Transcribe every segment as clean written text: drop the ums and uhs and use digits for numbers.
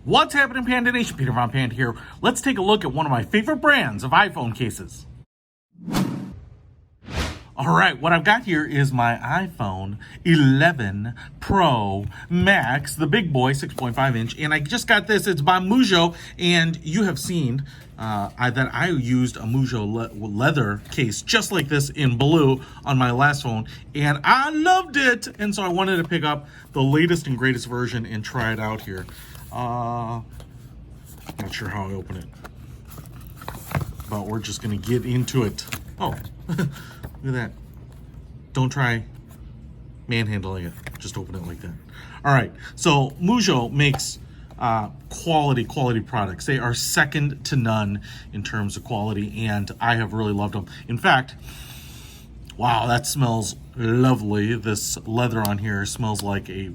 What's happening, Panda Nation? Peter Von Panda here. Let's take a look at one of my favorite brands of iPhone cases. All right, what I've got here is my iPhone 11 Pro Max, the big boy, 6.5 inch, and I just got this. It's by MUJJO, and you have seen that I used a MUJJO leather case just like this in blue on my last phone, and I loved it. And so I wanted to pick up the latest and greatest version and try it out here. Not sure how I open it, but we're just gonna get into it. Oh. Look at that. Don't try manhandling it. Just open it like that. All right. So MUJJO makes quality products. They are second to none in terms of quality, and I have really loved them. In fact, wow, that smells lovely. This leather on here smells like a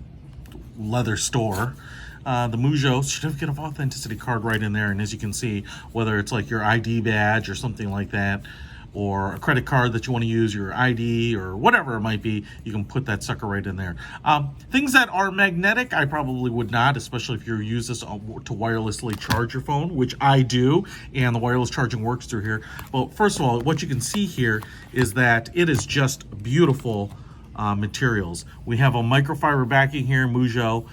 leather store. The MUJJO certificate of authenticity card right in there, and as you can see, whether it's like your ID badge or something like that, or a credit card that you want to use, your ID, or whatever it might be, you can put that sucker right in there. Things that are magnetic, I probably would not, especially if you use this to wirelessly charge your phone, which I do, and the wireless charging works through here. Well, first of all, what you can see here is that it is just beautiful materials. We have a microfiber backing here, MUJJO,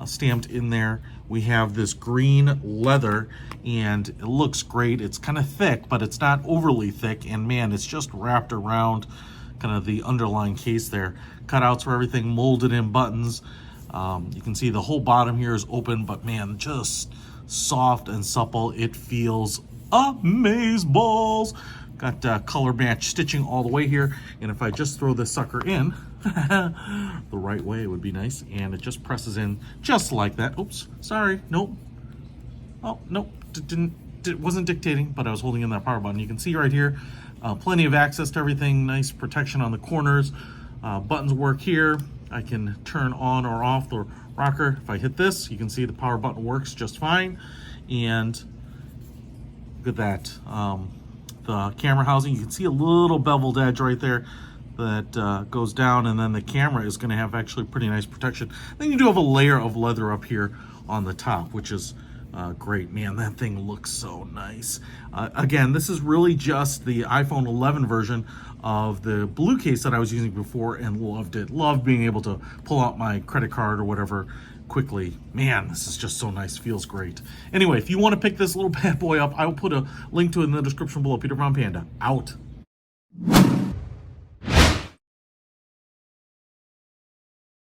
stamped in there. We have this green leather, and it looks great. It's kind of thick, but it's not overly thick, and man, it's just wrapped around kind of the underlying case there. Cutouts for everything, molded in buttons. You can see the whole bottom here is open, but man, just soft and supple. It feels amazeballs. Got color match stitching all the way here, and if I just throw this sucker in the right way, it would be nice, and it just presses in just like that. Oops, sorry, nope. Oh, nope, it wasn't dictating, but I was holding in that power button. You can see right here, plenty of access to everything, nice protection on the corners. Buttons work here. I can turn on or off the rocker. If I hit this, you can see the power button works just fine, and look at that. The camera housing, you can see a little beveled edge right there that goes down, and then the camera is going to have actually pretty nice protection. Then you do have a layer of leather up here on the top, which is great. Man, that thing looks so nice. Again, this is really just the iPhone 11 version of the blue case that I was using before, and loved it. Loved being able to pull out my credit card or whatever quickly. Man, this is just so nice. Feels great. Anyway, if you want to pick this little bad boy up, I will put a link to it in the description below. Peter Von Panda, out.